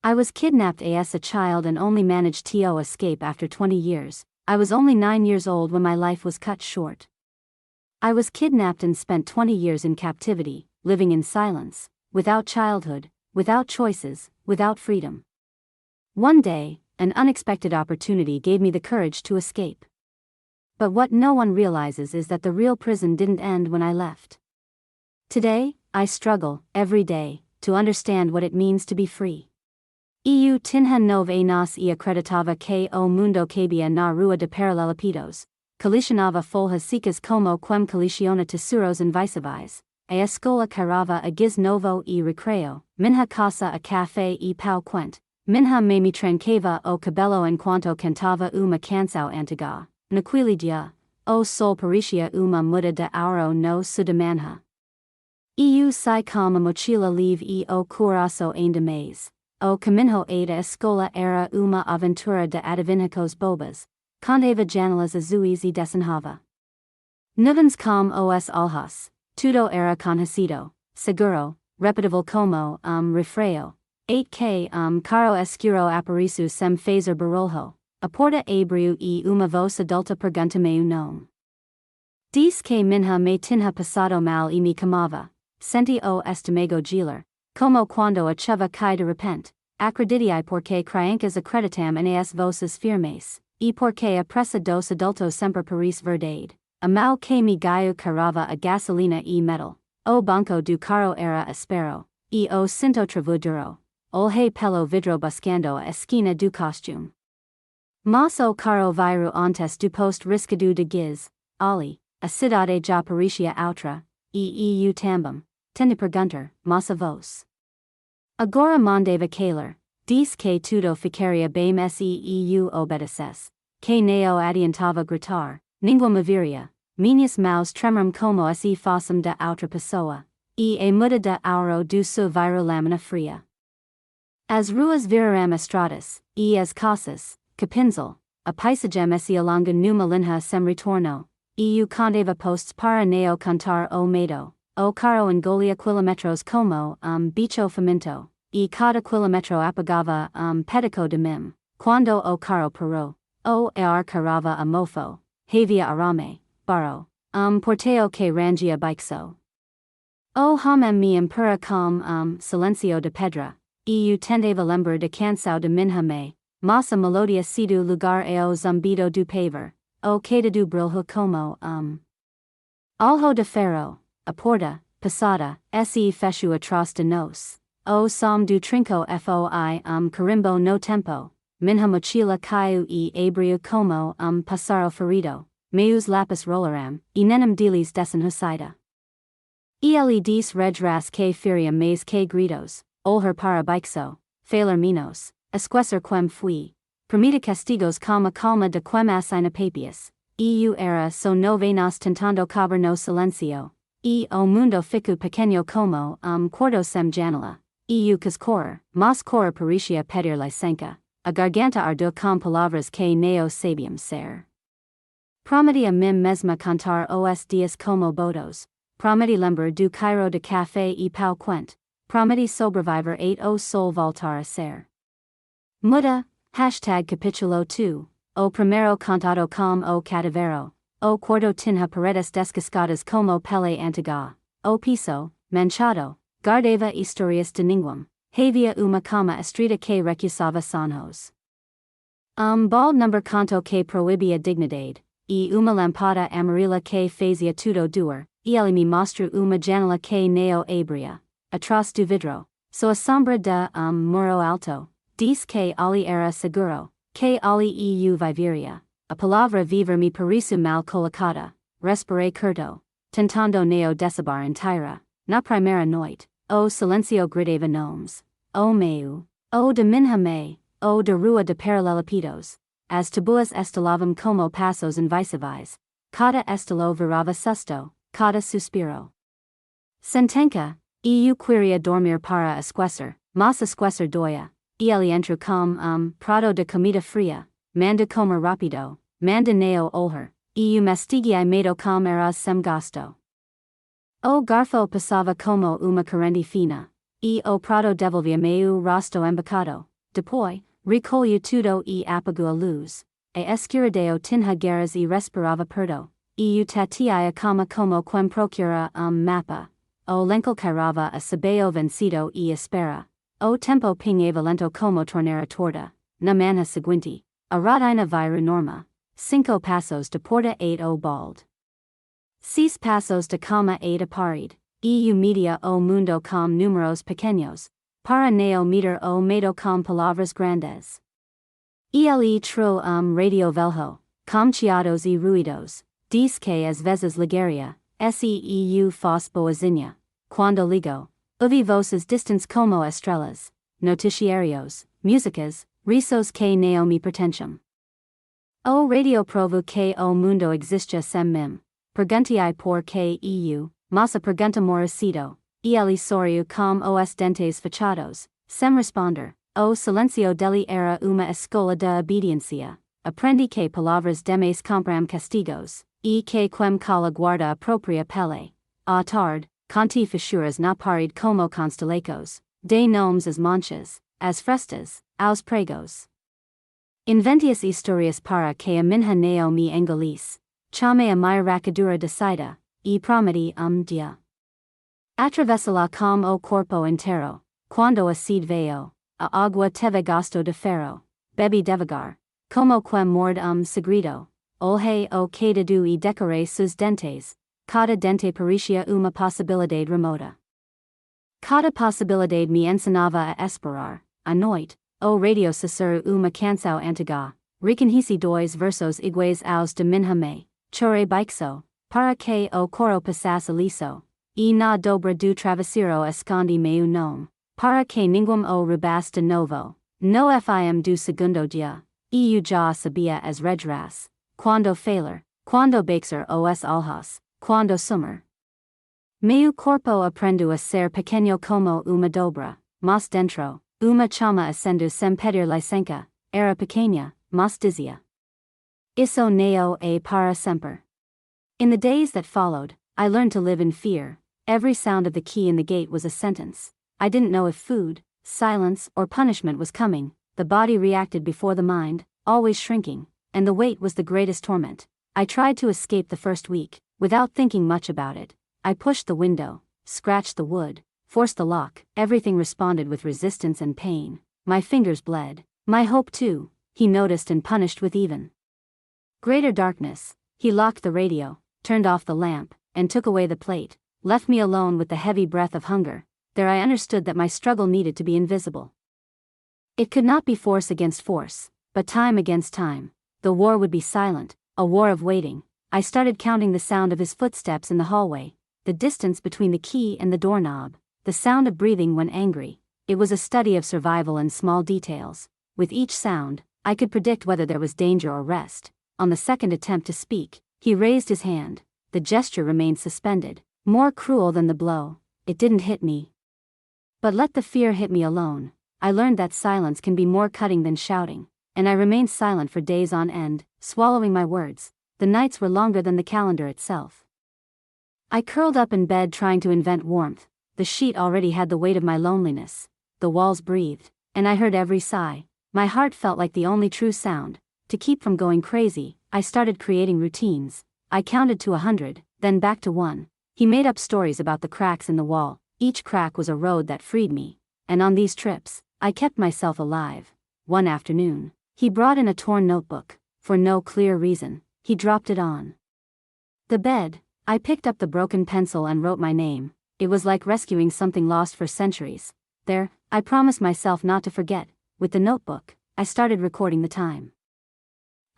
I was kidnapped as a child and only managed to escape after 20 years. I was only 9 years old when my life was cut short. I was kidnapped and spent 20 years in captivity, living in silence, without childhood, without choices, without freedom. One day, an unexpected opportunity gave me the courage to escape. But what no one realizes is that the real prison didn't end when I left. Today, I struggle, every day, to understand what it means to be free. Eu tinha nove nas e acreditava que o mundo cabia na rua de paralelepípedos, colisionava folhas secas como quem colisiona tesouros invisíveis, a escola carava a giz novo e recreio, minha casa a café e pau quente, minha mãe me trancava o cabelo enquanto cantava uma canção antiga, naquele o sol parecia uma muda de auro no sudamanha. Eu sai com a mochila leve e o coração ainda mais. O caminho da escola era uma aventura de adivinhos bobas, contava janelas azuis e desenhava nuvens com os olhos, tudo era conhecido, seguro, repetível como refrão, 8K caro escuro apareceu sem fazer barulho, a porta abriu e uma voz adulta pergunta-me o nome. Diz que minha me tinha passado mal e me camava, senti o estômago gelar, como quando a chuva cai de repente, acreditei porque crianças acreditam nas voces firmes, e porque a pressa dos adultos sempre parece verdade, a mal que me gaio carava a gasolina e metal, o banco do carro era espero, e o cinto travaduro, olhei pelo vidro buscando a esquina do costume. Mas o carro viru antes do posto riscado de giz, ali, a cidade já parecia outra, e eu também, tende perguntar, mas a voz. Agora mandava calar, diz que tudo ficaria bem se eu obedeces, que neo adiantava gritar, ninguém me viria, minhas mãos tremeram como se fossem da outra pessoa, e a muda de auro do seu viru lâmina fria. As ruas viraram estradas, e as casas, capinzel, a paisagem se alonga numa linha sem retorno, e eu contava postos para neo cantar o medo. O carro engolia quilometros como bicho faminto, e cada quilometro apagava pedico de mim, quando o carro parou, o ar carava a mofo, havia arame, barro, porteo que rangia bixo. O homem me empurra com silencio de pedra, e eu tentava lembrar de canção de minha mãe, mas a melodia do lugar e o zumbido do paver, o queda do brilho como alho de ferro. A porta, passada, se fechou atrás de nós. O som do trinco foi carimbo no tempo. Minha mochila caiu e abriu como pássaro ferido. Meus lápis rolaram, e nenhum deles desenhusaida. Ele disse redras que furia mais que gritos, olhar para bixo, falar menos, esquecer quem fui. Permita castigos como a calma de quem assina papias. Eu era so novenas tentando caber no silencio. E o mundo ficou pequeno como quarto sem janela. E eu quis correr, mas correr parecia pedir licença. A garganta ardeu com palavras que neo sabiam ser. Prometi a mim mesma cantar os dias como bodos. Prometi lembrar do Cairo de café e pau quente. Prometi sobreviver o sol voltar a ser. Muda, #capítulo 2, o primeiro cantado com o cativeiro. O quarto tinha paredes descascadas como pele antiga. O piso, manchado, guardava historias de ninguém. Havia uma cama estrita que recusava sonhos. Bald number canto que proibia dignidade. E uma lampada amarela que fazia tudo doer. E ele me mostrou uma janela que neo abria. Atrás do vidro. So a sombra de muro alto. Diz que ali era seguro. Que ali eu viveria. A palavra viver me pareceu mal colocada, respirei curto, tentando neo decibar inteira, na primeira noite, o silencio gritava nomes, o meu, o de minha mãe, o de rua de paralelepípedos, as tabuas estalavam como passos invisíveis, cada estalo virava susto, cada suspiro. Sentenca, eu queria dormir para esquecer, mas esquecer doia, e ele entrou com prato de comida fria. Manda comer rápido, manda neo olhar, eu mastiguei medo com eras sem gasto. O garfo passava como uma corrente fina, e o prato devolvia meu rosto embocado, Depoi, recolhu tudo e apagou a luz. A escuridão tinha guerras e respirava perto. Eu tatia cama como quem procura mapa. O lenkel cairava a sabeo vencido e espera. O tempo pingava lento como tornera torta. Na manhã seguinte, a rodina viru norma. 5 passos de porta 8 o bald. 6 passos de cama 8 a parid. Eu media o mundo com números pequeños. Para neo meter o medo com palavras grandes. Ele tro radio velho, com chiados e ruidos. Diz que às vezes ligaria, seu faz boazinha. Quando ligo, ouvi voces distantes como estrelas. Noticiarios, músicas, risos que não me pertencem. O radio provo que o mundo existe sem mim. Perguntai por que eu, mas a pergunta morecido. Ele sorriu com os dentes fechados, sem responder. O silencio dele era uma escola de obediencia. Aprendi que palavras demais compram castigos, e que quem cala guarda a própria pele. À tarde, conti fissuras na pared como constelecos, de nomes as manchas, as frestas, aos pregos. Inventias historias para que a minha neo me engolice. Chame a minha racadura de saída, e prometi dia. Atravessala com o corpo inteiro, quando a sede veio, a água teve gosto de ferro, bebi devagar, como quem morde segredo, olhei o queidado e decorei seus dentes, cada dente parecia uma possibilidade remota. Cada possibilidade me ensinava a esperar, à noite, o radio sussurro uma canção antiga, reconheci dois versos iguais aos de minha mãe, chorei baixo, para que o coro passasse liso, e na dobra do travesseiro escondi meu nome, para que ninguém o roubasse de novo, no fim do segundo dia, eu já sabia as regras, quando falar, quando baixar os olhos, quando sumir. Meu corpo aprendeu a ser pequeno como uma dobra, mas dentro, uma chama acendo sem pedir licença, era pequena, mas dizia. Isso não é para sempre. In the days that followed, I learned to live in fear. Every sound of the key in the gate was a sentence. I didn't know if food, silence, or punishment was coming. The body reacted before the mind, always shrinking, and the wait was the greatest torment. I tried to escape the first week, without thinking much about it. I pushed the window, scratched the wood, forced the lock. Everything responded with resistance and pain. My fingers bled. My hope too, he noticed and punished with even greater darkness. He locked the radio, turned off the lamp, and took away the plate, left me alone with the heavy breath of hunger. There I understood that my struggle needed to be invisible. It could not be force against force, but time against time. The war would be silent, a war of waiting. I started counting the sound of his footsteps in the hallway, the distance between the key and the doorknob, the sound of breathing when angry. It was a study of survival in small details. With each sound, I could predict whether there was danger or rest. On the second attempt to speak, he raised his hand. The gesture remained suspended, more cruel than the blow. It didn't hit me. But let the fear hit me alone. I learned that silence can be more cutting than shouting, and I remained silent for days on end, swallowing my words. The nights were longer than the calendar itself. I curled up in bed trying to invent warmth. The sheet already had the weight of my loneliness. The walls breathed, and I heard every sigh. My heart felt like the only true sound. To keep from going crazy, I started creating routines. I counted to 100, then back to 1. He made up stories about the cracks in the wall. Each crack was a road that freed me. And on these trips, I kept myself alive. One afternoon, he brought in a torn notebook. For no clear reason, he dropped it on the bed. I picked up the broken pencil and wrote my name. It was like rescuing something lost for centuries. There, I promised myself not to forget. With the notebook, I started recording the time.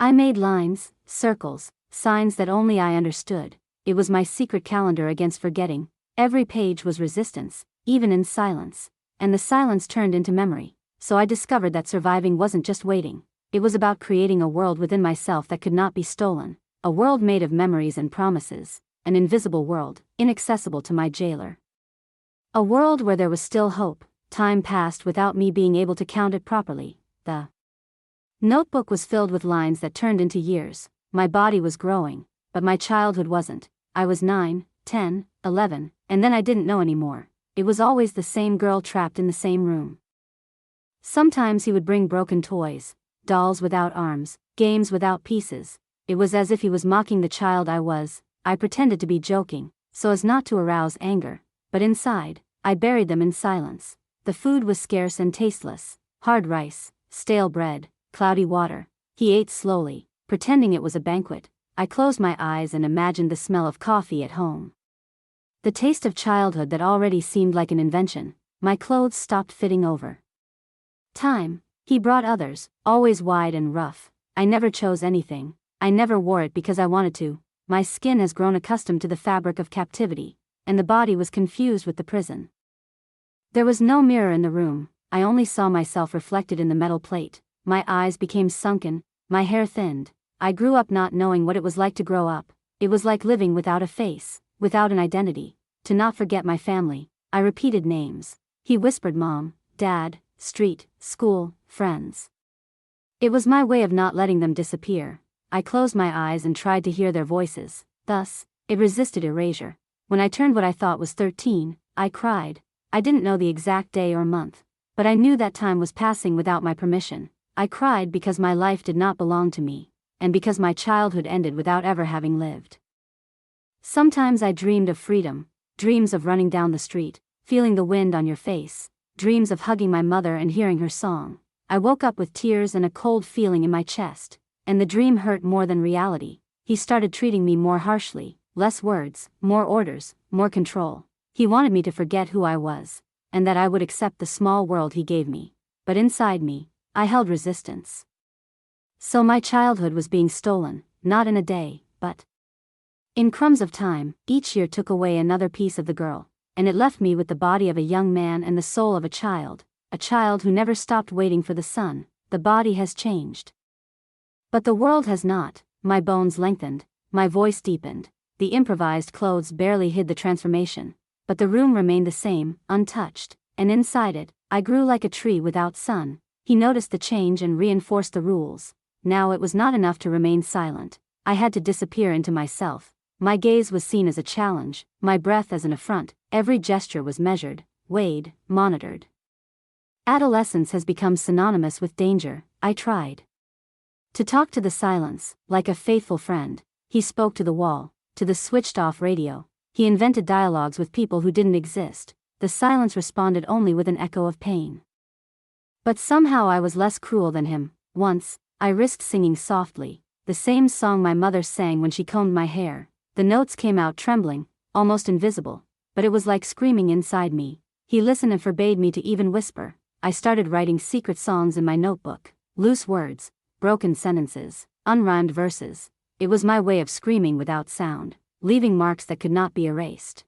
I made lines, circles, signs that only I understood. It was my secret calendar against forgetting. Every page was resistance, even in silence. And the silence turned into memory. So I discovered that surviving wasn't just waiting. It was about creating a world within myself that could not be stolen. A world made of memories and promises. An invisible world, inaccessible to my jailer. A world where there was still hope. Time passed without me being able to count it properly. The notebook was filled with lines that turned into years. My body was growing, but my childhood wasn't. I was 9, 10, 11, and then I didn't know anymore. It was always the same girl trapped in the same room. Sometimes he would bring broken toys, dolls without arms, games without pieces. It was as if he was mocking the child I was. I pretended to be joking, so as not to arouse anger, but inside, I buried them in silence. The food was scarce and tasteless: hard rice, stale bread, cloudy water. He ate slowly, pretending it was a banquet. I closed my eyes and imagined the smell of coffee at home. The taste of childhood that already seemed like an invention. My clothes stopped fitting over time. He brought others, always wide and rough. I never chose anything. I never wore it because I wanted to. My skin has grown accustomed to the fabric of captivity, and the body was confused with the prison. There was no mirror in the room. I only saw myself reflected in the metal plate. My eyes became sunken, my hair thinned. I grew up not knowing what it was like to grow up. It was like living without a face, without an identity. To not forget my family, I repeated names. He whispered mom, dad, street, school, friends. It was my way of not letting them disappear. I closed my eyes and tried to hear their voices. Thus, it resisted erasure. When I turned what I thought was 13, I cried. I didn't know the exact day or month, but I knew that time was passing without my permission. I cried because my life did not belong to me, and because my childhood ended without ever having lived. Sometimes I dreamed of freedom, dreams of running down the street, feeling the wind on your face, dreams of hugging my mother and hearing her song. I woke up with tears and a cold feeling in my chest, and the dream hurt more than reality. He started treating me more harshly, less words, more orders, more control. He wanted me to forget who I was, and that I would accept the small world he gave me. But inside me, I held resistance. So my childhood was being stolen, not in a day, but in crumbs of time. Each year took away another piece of the girl, and it left me with the body of a young man and the soul of a child who never stopped waiting for the sun. The body has changed, but the world has not. My bones lengthened, my voice deepened. The improvised clothes barely hid the transformation, but the room remained the same, untouched, and inside it, I grew like a tree without sun. He noticed the change and reinforced the rules. Now it was not enough to remain silent. I had to disappear into myself. My gaze was seen as a challenge, my breath as an affront. Every gesture was measured, weighed, monitored. Adolescence has become synonymous with danger. I tried to talk to the silence, like a faithful friend. He spoke to the wall, to the switched-off radio. He invented dialogues with people who didn't exist. The silence responded only with an echo of pain. But somehow I was less cruel than him. Once, I risked singing softly, the same song my mother sang when she combed my hair. The notes came out trembling, almost invisible, but it was like screaming inside me. He listened and forbade me to even whisper. I started writing secret songs in my notebook, loose words, broken sentences, unrhymed verses. It was my way of screaming without sound, leaving marks that could not be erased.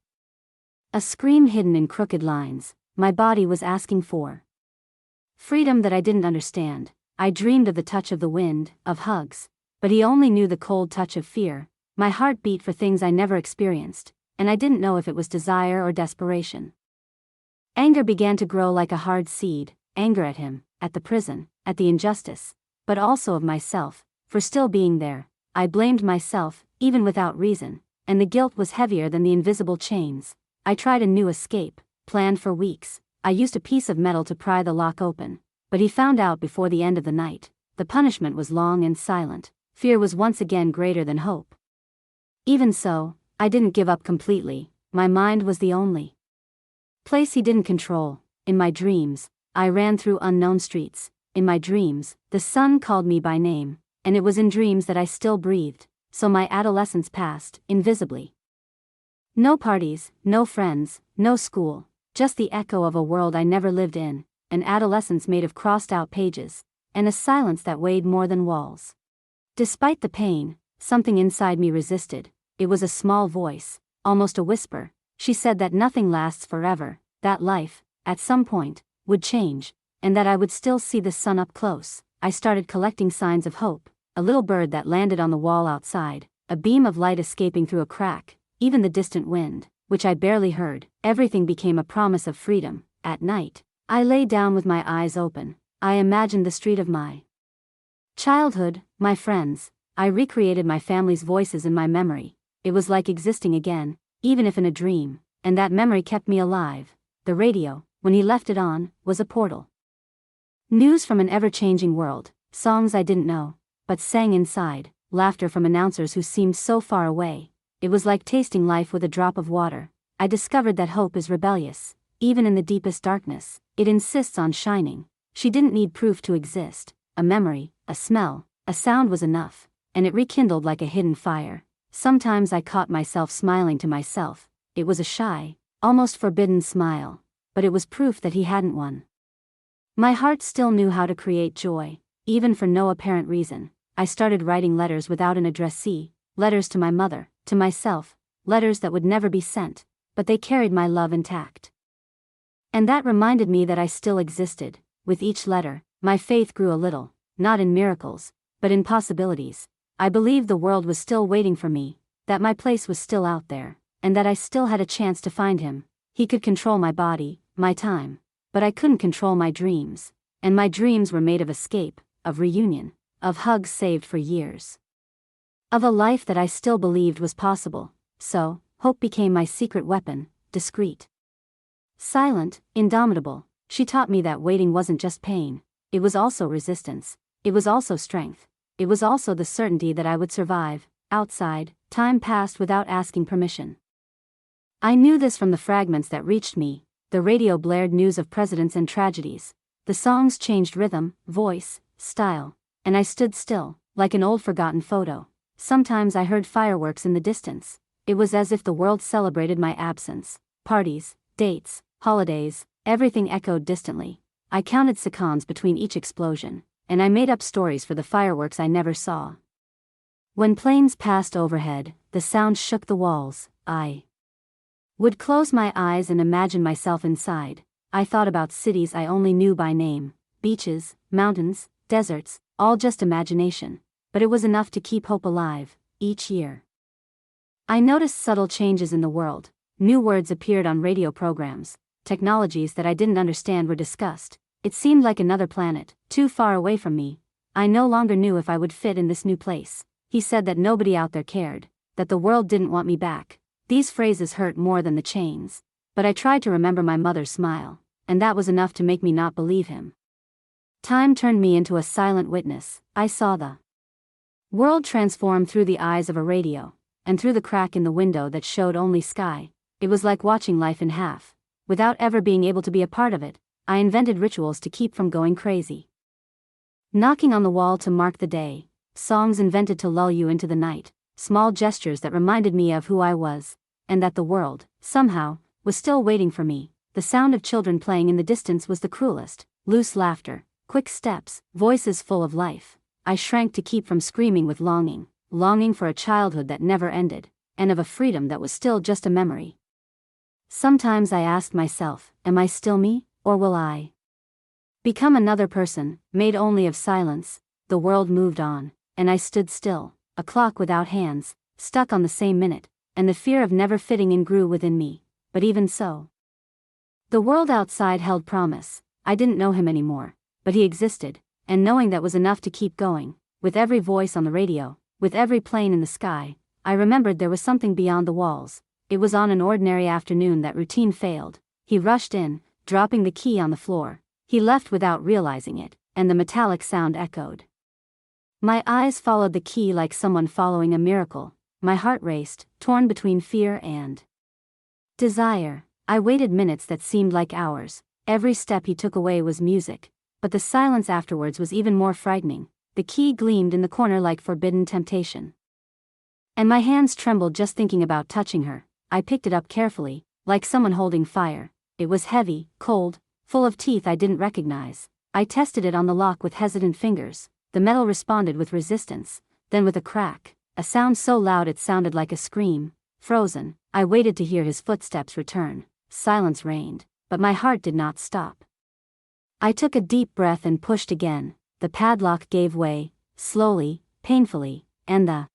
A scream hidden in crooked lines. My body was asking for freedom that I didn't understand. I dreamed of the touch of the wind, of hugs, but he only knew the cold touch of fear. My heart beat for things I never experienced, and I didn't know if it was desire or desperation. Anger began to grow like a hard seed, anger at him, at the prison, at the injustice, but also of myself, for still being there. I blamed myself, even without reason, and the guilt was heavier than the invisible chains. I tried a new escape, planned for weeks. I used a piece of metal to pry the lock open, but he found out before the end of the night. The punishment was long and silent. Fear was once again greater than hope. Even so, I didn't give up completely. My mind was the only place he didn't control. In my dreams, I ran through unknown streets. In my dreams, the sun called me by name, and it was in dreams that I still breathed. So my adolescence passed, invisibly. No parties, no friends, no school, just the echo of a world I never lived in, an adolescence made of crossed-out pages, and a silence that weighed more than walls. Despite the pain, something inside me resisted. It was a small voice, almost a whisper. She said that nothing lasts forever, that life, at some point, would change, and that I would still see the sun up close. I started collecting signs of hope, a little bird that landed on the wall outside, a beam of light escaping through a crack, even the distant wind, which I barely heard. Everything became a promise of freedom. At night, I lay down with my eyes open. I imagined the street of my childhood, my friends. I recreated my family's voices in my memory. It was like existing again, even if in a dream, and that memory kept me alive. The radio, when he left it on, was a portal. News from an ever-changing world, songs I didn't know, but sang inside, laughter from announcers who seemed so far away. It was like tasting life with a drop of water. I discovered that hope is rebellious, even in the deepest darkness. It insists on shining. She didn't need proof to exist. A memory, a smell, a sound was enough, and it rekindled like a hidden fire. Sometimes I caught myself smiling to myself. It was a shy, almost forbidden smile, but it was proof that he hadn't one. My heart still knew how to create joy, even for no apparent reason. I started writing letters without an addressee, letters to my mother, to myself, letters that would never be sent, but they carried my love intact. And that reminded me that I still existed. With each letter, my faith grew a little, not in miracles, but in possibilities. I believed the world was still waiting for me, that my place was still out there, and that I still had a chance to find him. He could control my body, my time, but I couldn't control my dreams, and my dreams were made of escape, of reunion, of hugs saved for years, of a life that I still believed was possible. So, hope became my secret weapon, discreet, silent, indomitable. She taught me that waiting wasn't just pain, it was also resistance, it was also strength, it was also the certainty that I would survive. Outside, time passed without asking permission. I knew this from the fragments that reached me. The radio blared news of presidents and tragedies. The songs changed rhythm, voice, style, and I stood still, like an old forgotten photo. Sometimes I heard fireworks in the distance. It was as if the world celebrated my absence. Parties, dates, holidays, everything echoed distantly. I counted seconds between each explosion, and I made up stories for the fireworks I never saw. When planes passed overhead, the sound shook the walls. I would close my eyes and imagine myself inside. I thought about cities I only knew by name, beaches, mountains, deserts, all just imagination. But it was enough to keep hope alive. Each year, I noticed subtle changes in the world. New words appeared on radio programs. Technologies that I didn't understand were discussed. It seemed like another planet, too far away from me. I no longer knew if I would fit in this new place. He said that nobody out there cared, that the world didn't want me back. These phrases hurt more than the chains. But I tried to remember my mother's smile, and that was enough to make me not believe him. Time turned me into a silent witness. I saw the world transform through the eyes of a radio, and through the crack in the window that showed only sky. It was like watching life in half. Without ever being able to be a part of it, I invented rituals to keep from going crazy. Knocking on the wall to mark the day, songs invented to lull you into the night, small gestures that reminded me of who I was, and that the world, somehow, was still waiting for me. The sound of children playing in the distance was the cruelest. Loose laughter, quick steps, voices full of life. I shrank to keep from screaming with longing for a childhood that never ended, and of a freedom that was still just a memory. Sometimes I asked myself, am I still me, or will I become another person, made only of silence? The world moved on, and I stood still, a clock without hands, stuck on the same minute, and the fear of never fitting in grew within me. But even so, the world outside held promise. I didn't know him anymore, but he existed, and knowing that was enough to keep going. With every voice on the radio, with every plane in the sky, I remembered there was something beyond the walls. It was on an ordinary afternoon that routine failed. He rushed in, dropping the key on the floor. He left without realizing it, and the metallic sound echoed. My eyes followed the key like someone following a miracle. My heart raced, torn between fear and desire. I waited minutes that seemed like hours. Every step he took away was music, but the silence afterwards was even more frightening. The key gleamed in the corner like forbidden temptation, and my hands trembled just thinking about touching her. I picked it up carefully, like someone holding fire. It was heavy, cold, full of teeth I didn't recognize. I tested it on the lock with hesitant fingers. The metal responded with resistance, then with a crack, a sound so loud it sounded like a scream. Frozen, I waited to hear his footsteps return. Silence reigned, but my heart did not stop. I took a deep breath and pushed again. The padlock gave way, slowly, painfully, and the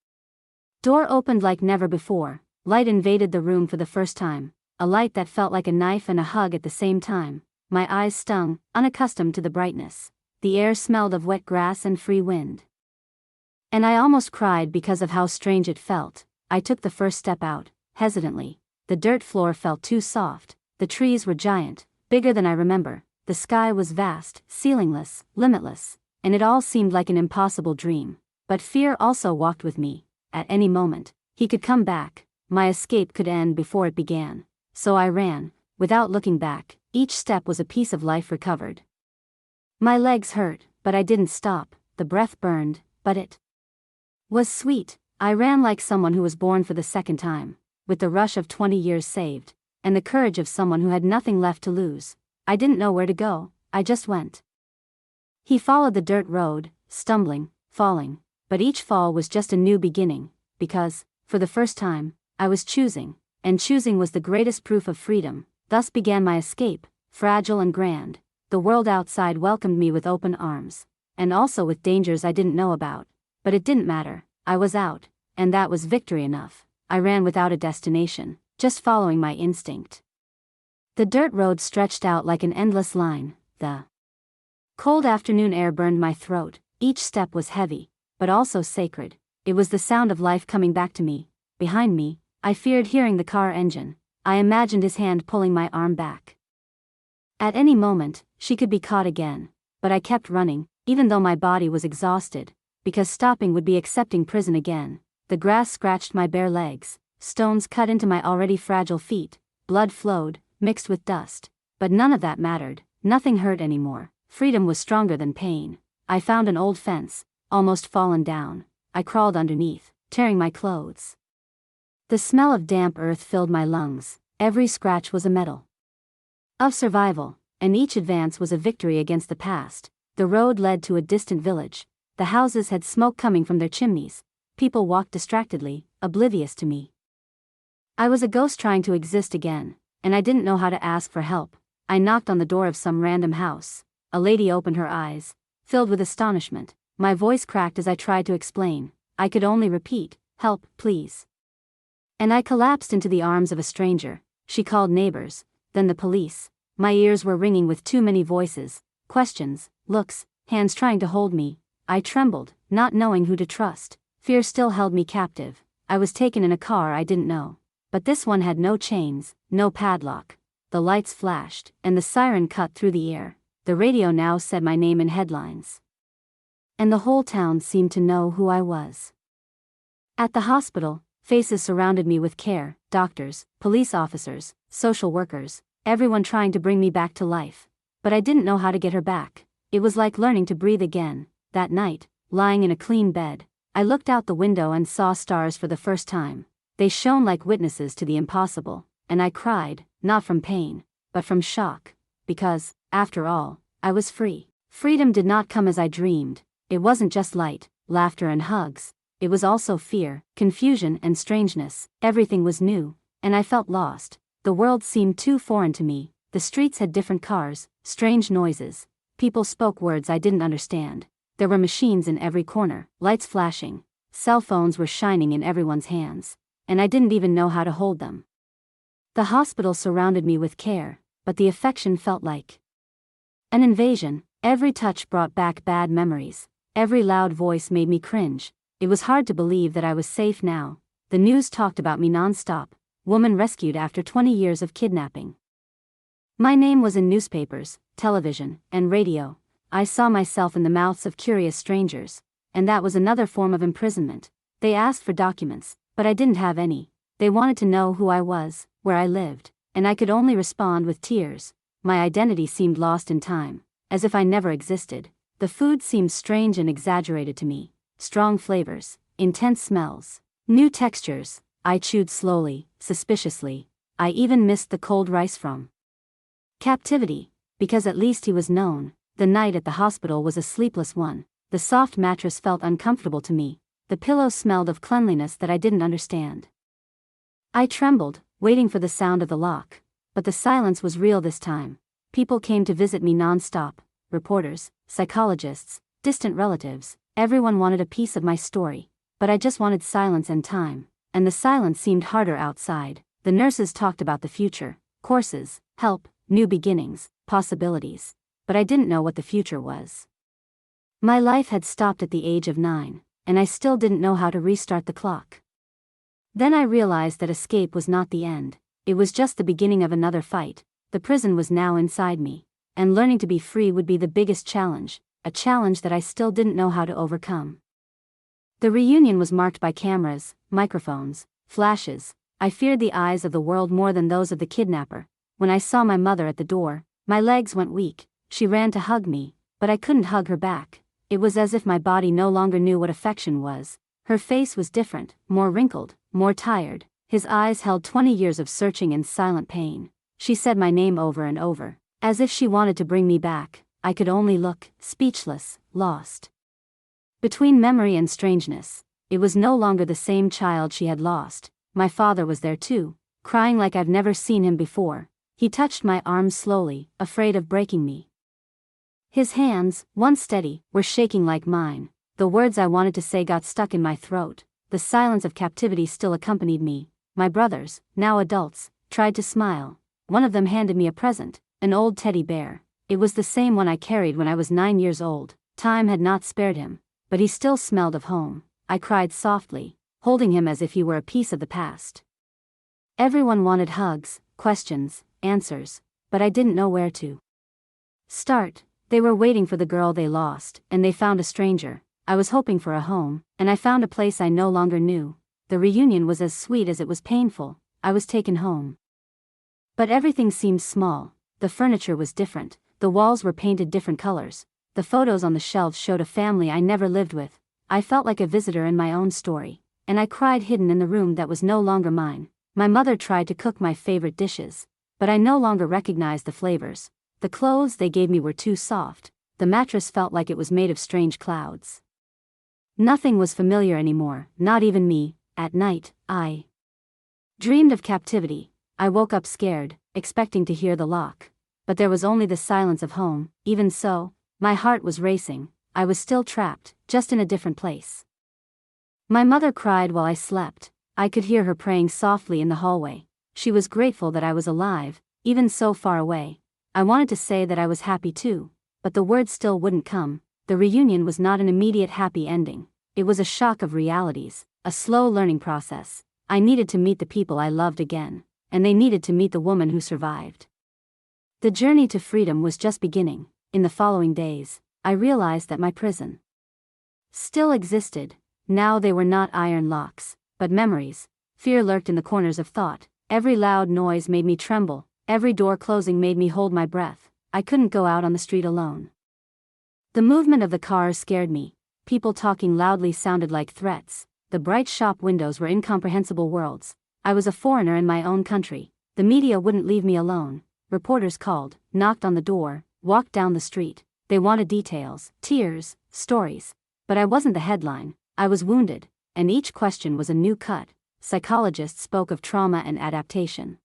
door opened like never before. Light invaded the room for the first time, a light that felt like a knife and a hug at the same time. My eyes stung, unaccustomed to the brightness. The air smelled of wet grass and free wind, and I almost cried because of how strange it felt. I took the first step out, hesitantly. The dirt floor felt too soft. The trees were giant, bigger than I remember. The sky was vast, ceilingless, limitless, and it all seemed like an impossible dream. But fear also walked with me. At any moment, he could come back, my escape could end before it began. So I ran, without looking back. Each step was a piece of life recovered. My legs hurt, but I didn't stop. The breath burned, but it was sweet. I ran like someone who was born for the second time, with the rush of 20 years saved, and the courage of someone who had nothing left to lose. I didn't know where to go, I just went. He followed the dirt road, stumbling, falling, but each fall was just a new beginning, because, for the first time, I was choosing, and choosing was the greatest proof of freedom. Thus began my escape, fragile and grand. The world outside welcomed me with open arms, and also with dangers I didn't know about. But it didn't matter, I was out, and that was victory enough. I ran without a destination, just following my instinct. The dirt road stretched out like an endless line. The cold afternoon air burned my throat. Each step was heavy, but also sacred. It was the sound of life coming back to me. Behind me, I feared hearing the car engine. I imagined his hand pulling my arm back. At any moment, she could be caught again. But I kept running, even though my body was exhausted, because stopping would be accepting prison again. The grass scratched my bare legs, stones cut into my already fragile feet, blood flowed, mixed with dust. But none of that mattered, nothing hurt anymore. Freedom was stronger than pain. I found an old fence, almost fallen down. I crawled underneath, tearing my clothes. The smell of damp earth filled my lungs. Every scratch was a medal of survival, and each advance was a victory against the past. The road led to a distant village. The houses had smoke coming from their chimneys. People walked distractedly, oblivious to me. I was a ghost trying to exist again, and I didn't know how to ask for help. I knocked on the door of some random house. A lady opened her eyes, filled with astonishment. My voice cracked as I tried to explain. I could only repeat, "Help, please." And I collapsed into the arms of a stranger. She called neighbors, then the police. My ears were ringing with too many voices, questions, looks, hands trying to hold me. I trembled, not knowing who to trust. Fear still held me captive. I was taken in a car I didn't know. But this one had no chains, no padlock. The lights flashed, and the siren cut through the air. The radio now said my name in headlines. And the whole town seemed to know who I was. At the hospital, faces surrounded me with care, doctors, police officers, social workers, everyone trying to bring me back to life. But I didn't know how to get her back. It was like learning to breathe again. That night, lying in a clean bed, I looked out the window and saw stars for the first time. They shone like witnesses to the impossible, and I cried, not from pain, but from shock. Because, after all, I was free. Freedom did not come as I dreamed. It wasn't just light, laughter and hugs. It was also fear, confusion and strangeness. Everything was new, and I felt lost. The world seemed too foreign to me. The streets had different cars, strange noises. People spoke words I didn't understand. There were machines in every corner, lights flashing. Cell phones were shining in everyone's hands, and I didn't even know how to hold them. The hospital surrounded me with care, but the affection felt like an invasion. Every touch brought back bad memories. Every loud voice made me cringe. It was hard to believe that I was safe now. The news talked about me non-stop. Woman rescued after 20 years of kidnapping. My name was in newspapers, television, and radio. I saw myself in the mouths of curious strangers, and that was another form of imprisonment. They asked for documents, but I didn't have any. They wanted to know who I was, where I lived, and I could only respond with tears. My identity seemed lost in time, as if I never existed. The food seemed strange and exaggerated to me. Strong flavors, intense smells, new textures. I chewed slowly, suspiciously. I even missed the cold rice from Captivity, because at least he was known. The night at the hospital was a sleepless one. The soft mattress felt uncomfortable to me. The pillows smelled of cleanliness that I didn't understand. I trembled, waiting for the sound of the lock. But the silence was real this time. People came to visit me non-stop. Reporters, psychologists, distant relatives. Everyone wanted a piece of my story. But I just wanted silence and time. And the silence seemed harder outside. The nurses talked about the future, courses, help, new beginnings, possibilities. But I didn't know what the future was. My life had stopped at the age of 9, and I still didn't know how to restart the clock. Then I realized that escape was not the end. It was just the beginning of another fight. The prison was now inside me. and learning to be free would be the biggest challenge, a challenge that I still didn't know how to overcome. The reunion was marked by cameras, microphones, flashes. I feared the eyes of the world more than those of the kidnapper. When I saw my mother at the door, my legs went weak. She ran to hug me, but I couldn't hug her back. It was as if my body no longer knew what affection was. Her face was different, more wrinkled, more tired. His eyes held 20 years of searching and silent pain. She said my name over and over, as if she wanted to bring me back. I could only look, speechless, lost. Between memory and strangeness, it was no longer the same child she had lost. My father was there too, crying like I've never seen him before. He touched my arm slowly, afraid of breaking me. His hands, once steady, were shaking like mine. The words I wanted to say got stuck in my throat. The silence of captivity still accompanied me. My brothers, now adults, tried to smile. One of them handed me a present, an old teddy bear. It was the same one I carried when I was 9 years old. Time had not spared him, but he still smelled of home. I cried softly, holding him as if he were a piece of the past. Everyone wanted hugs, questions, answers, but I didn't know where to start. They were waiting for the girl they lost, and they found a stranger. I was hoping for a home, and I found a place I no longer knew. The reunion was as sweet as it was painful. I was taken home. But everything seemed small. The furniture was different. The walls were painted different colors. The photos on the shelves showed a family I never lived with. I felt like a visitor in my own story, and I cried hidden in the room that was no longer mine. My mother tried to cook my favorite dishes, but I no longer recognized the flavors. The clothes they gave me were too soft. The mattress felt like it was made of strange clouds. Nothing was familiar anymore, not even me. At night, I dreamed of captivity. I woke up scared, expecting to hear the lock. But there was only the silence of home. Even so, my heart was racing. I was still trapped, just in a different place. My mother cried while I slept. I could hear her praying softly in the hallway. She was grateful that I was alive, even so far away. I wanted to say that I was happy too, but the words still wouldn't come. The reunion was not an immediate happy ending. It was a shock of realities, a slow learning process. I needed to meet the people I loved again, and they needed to meet the woman who survived. The journey to freedom was just beginning. In the following days, I realized that my prison still existed. Now they were not iron locks, but memories. Fear lurked in the corners of thought. Every loud noise made me tremble. Every door closing made me hold my breath. I couldn't go out on the street alone. The movement of the cars scared me. People talking loudly sounded like threats. The bright shop windows were incomprehensible worlds. I was a foreigner in my own country. The media wouldn't leave me alone. Reporters called, knocked on the door, walked down the street. They wanted details, tears, stories. But I wasn't the headline. I was wounded, and each question was a new cut. Psychologists spoke of trauma and adaptation.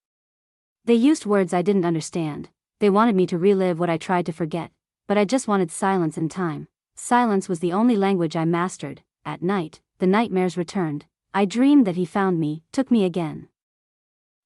They used words I didn't understand. They wanted me to relive what I tried to forget, but I just wanted silence and time. Silence was the only language I mastered. At night, the nightmares returned. I dreamed that he found me, took me again.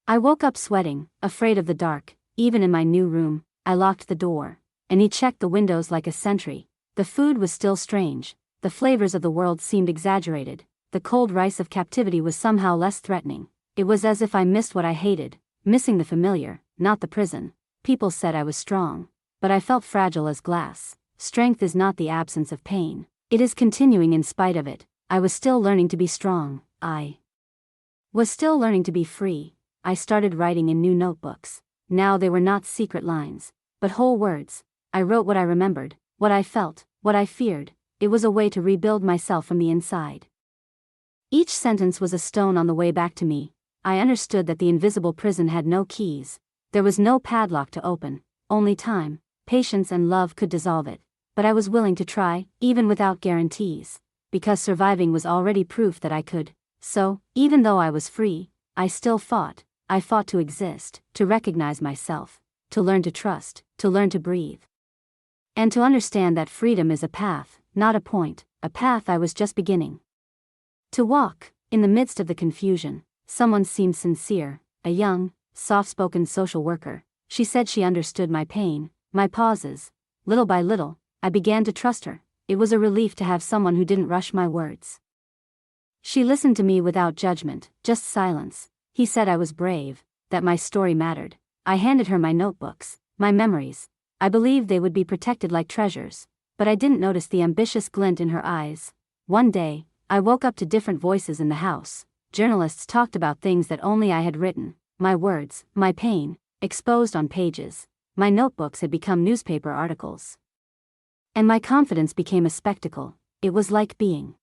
I woke up sweating, afraid of the dark. Even in my new room, I locked the door, and he checked the windows like a sentry. The food was still strange. The flavors of the world seemed exaggerated. The cold rice of captivity was somehow less threatening. It was as if I missed what I hated, missing the familiar, not the prison. People said I was strong, but I felt fragile as glass. Strength is not the absence of pain. It is continuing in spite of it. I was still learning to be strong. I was still learning to be free. I started writing in new notebooks. Now they were not secret lines, but whole words. I wrote what I remembered, what I felt, what I feared. It was a way to rebuild myself from the inside. Each sentence was a stone on the way back to me. I understood that the invisible prison had no keys. There was no padlock to open. Only time, patience and love could dissolve it. But I was willing to try, even without guarantees. Because surviving was already proof that I could. So, even though I was free, I still fought. I fought to exist, to recognize myself, to learn to trust, to learn to breathe. And to understand that freedom is a path, not a point, a path I was just beginning to walk. In the midst of the confusion, someone seemed sincere, a young, soft-spoken social worker. She said she understood my pain, my pauses. Little by little, I began to trust her. It was a relief to have someone who didn't rush my words. She listened to me without judgment, just silence. He said I was brave, that my story mattered. I handed her my notebooks, my memories. I believed they would be protected like treasures, but I didn't notice the ambitious glint in her eyes. One day, I woke up to different voices in the house. Journalists talked about things that only I had written, my words, my pain, exposed on pages. My notebooks had become newspaper articles. And my confidence became a spectacle. It was like being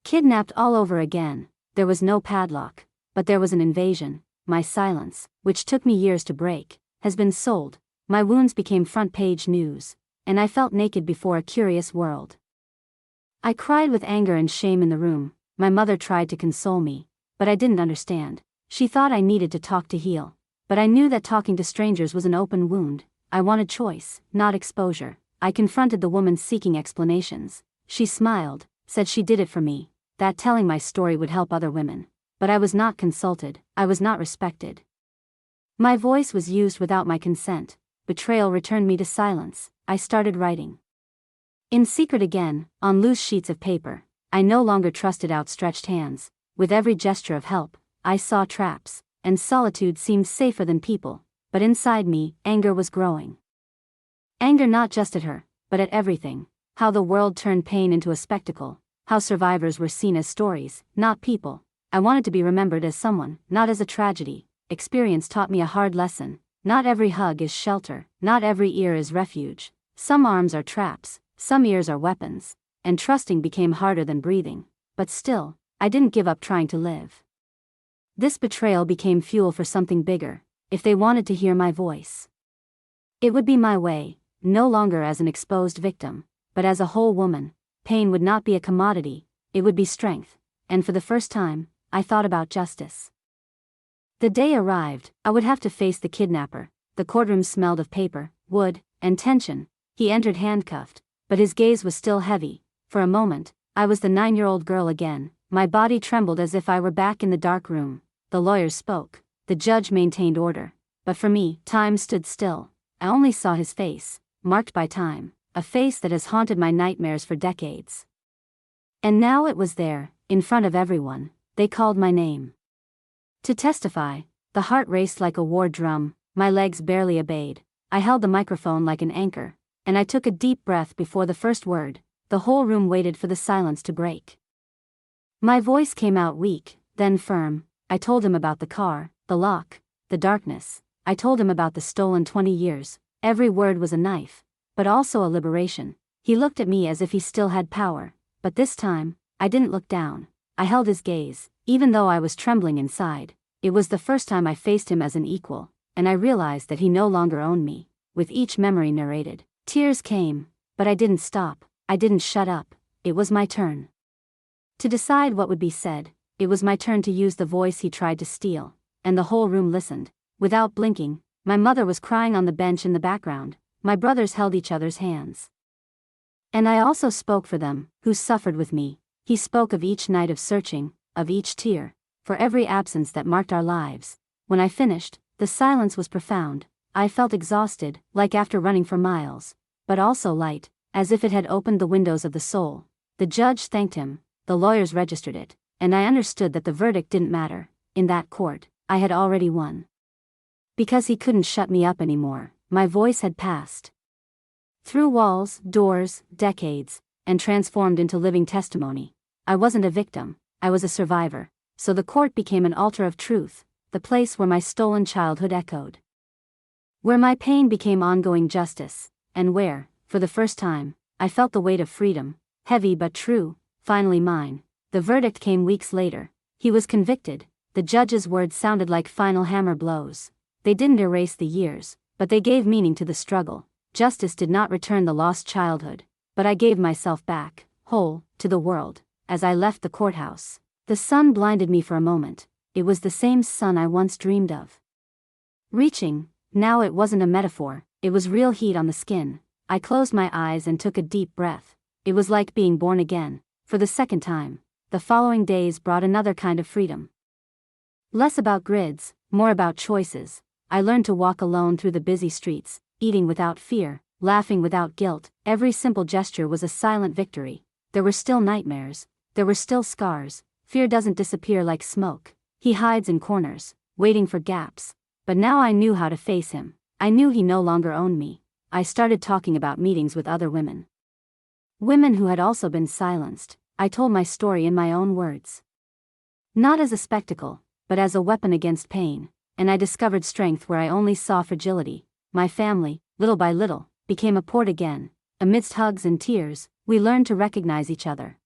kidnapped all over again. There was no padlock, but there was an invasion. My silence, which took me years to break, has been sold. My wounds became front-page news, and I felt naked before a curious world. I cried with anger and shame in the room. My mother tried to console me, but I didn't understand. She thought I needed to talk to heal, but I knew that talking to strangers was an open wound. I wanted choice, not exposure. I confronted the woman seeking explanations. She smiled, said she did it for me, that telling my story would help other women. But I was not consulted, I was not respected. My voice was used without my consent. Betrayal returned me to silence. I started writing. In secret again, on loose sheets of paper. I no longer trusted outstretched hands. With every gesture of help, I saw traps, and solitude seemed safer than people. But inside me, anger was growing. Anger not just at her, but at everything. How the world turned pain into a spectacle. How survivors were seen as stories, not people. I wanted to be remembered as someone, not as a tragedy. Experience taught me a hard lesson. Not every hug is shelter, not every ear is refuge. Some arms are traps, some ears are weapons, and trusting became harder than breathing. But still, I didn't give up trying to live. This betrayal became fuel for something bigger. If they wanted to hear my voice, it would be my way, no longer as an exposed victim, but as a whole woman. Pain would not be a commodity, it would be strength, and for the first time, I thought about justice. The day arrived, I would have to face the kidnapper. The courtroom smelled of paper, wood, and tension. He entered handcuffed, but his gaze was still heavy. For a moment, I was the 9-year-old girl again. My body trembled as if I were back in the dark room. The lawyers spoke, the judge maintained order. But for me, time stood still. I only saw his face, marked by time, a face that has haunted my nightmares for decades. And now it was there, in front of everyone. They called my name. To testify, the heart raced like a war drum, my legs barely obeyed. I held the microphone like an anchor, and I took a deep breath before the first word. The whole room waited for the silence to break. My voice came out weak, then firm. I told him about the car, the lock, the darkness. I told him about the stolen 20 years. Every word was a knife, but also a liberation. He looked at me as if he still had power, but this time, I didn't look down. I held his gaze, even though I was trembling inside. It was the first time I faced him as an equal, and I realized that he no longer owned me. With each memory narrated, tears came, but I didn't stop. I didn't shut up. It was my turn to decide what would be said. It was my turn to use the voice he tried to steal, and the whole room listened. Without blinking, my mother was crying on the bench in the background. My brothers held each other's hands. And I also spoke for them, who suffered with me. He spoke of each night of searching, of each tear, for every absence that marked our lives. When I finished, the silence was profound. I felt exhausted, like after running for miles, but also light, as if it had opened the windows of the soul. The judge thanked him, the lawyers registered it, and I understood that the verdict didn't matter. In that court, I had already won. Because he couldn't shut me up anymore, my voice had passed through walls, doors, decades, and transformed into living testimony. I wasn't a victim, I was a survivor. So the court became an altar of truth, the place where my stolen childhood echoed. Where my pain became ongoing justice, and where, for the first time, I felt the weight of freedom, heavy but true, finally mine. The verdict came weeks later. He was convicted. The judge's words sounded like final hammer blows. They didn't erase the years, but they gave meaning to the struggle. Justice did not return the lost childhood, but I gave myself back, whole, to the world. As I left the courthouse, the sun blinded me for a moment. It was the same sun I once dreamed of. Reaching, now it wasn't a metaphor, it was real heat on the skin. I closed my eyes and took a deep breath. It was like being born again, for the second time. The following days brought another kind of freedom. Less about grids, more about choices. I learned to walk alone through the busy streets, eating without fear, laughing without guilt. Every simple gesture was a silent victory. There were still nightmares, there were still scars. Fear doesn't disappear like smoke. He hides in corners, waiting for gaps. But now I knew how to face him. I knew he no longer owned me. I started talking about meetings with other women. Women who had also been silenced. I told my story in my own words. Not as a spectacle, but as a weapon against pain, and I discovered strength where I only saw fragility. My family, little by little, became a port again. Amidst hugs and tears, we learned to recognize each other.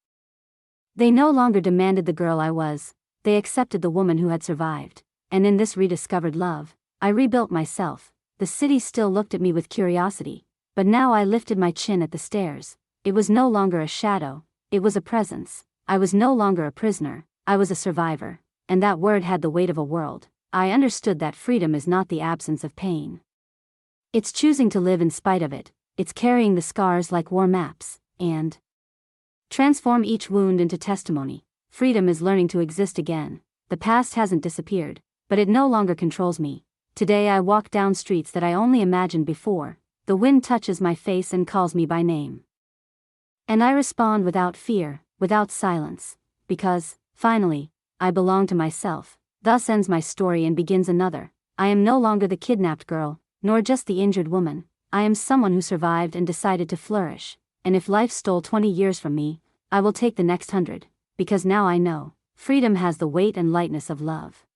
They no longer demanded the girl I was, they accepted the woman who had survived, and in this rediscovered love, I rebuilt myself. The city still looked at me with curiosity, but now I lifted my chin at the stairs. It was no longer a shadow, it was a presence. I was no longer a prisoner, I was a survivor, and that word had the weight of a world. I understood that freedom is not the absence of pain. It's choosing to live in spite of it, it's carrying the scars like war maps, and transform each wound into testimony. Freedom is learning to exist again. The past hasn't disappeared, but it no longer controls me. Today I walk down streets that I only imagined before. The wind touches my face and calls me by name. And I respond without fear, without silence, because, finally, I belong to myself. Thus ends my story and begins another. I am no longer the kidnapped girl, nor just the injured woman. I am someone who survived and decided to flourish. And if life stole 20 years from me, I will take the next 100, because now I know, freedom has the weight and lightness of love.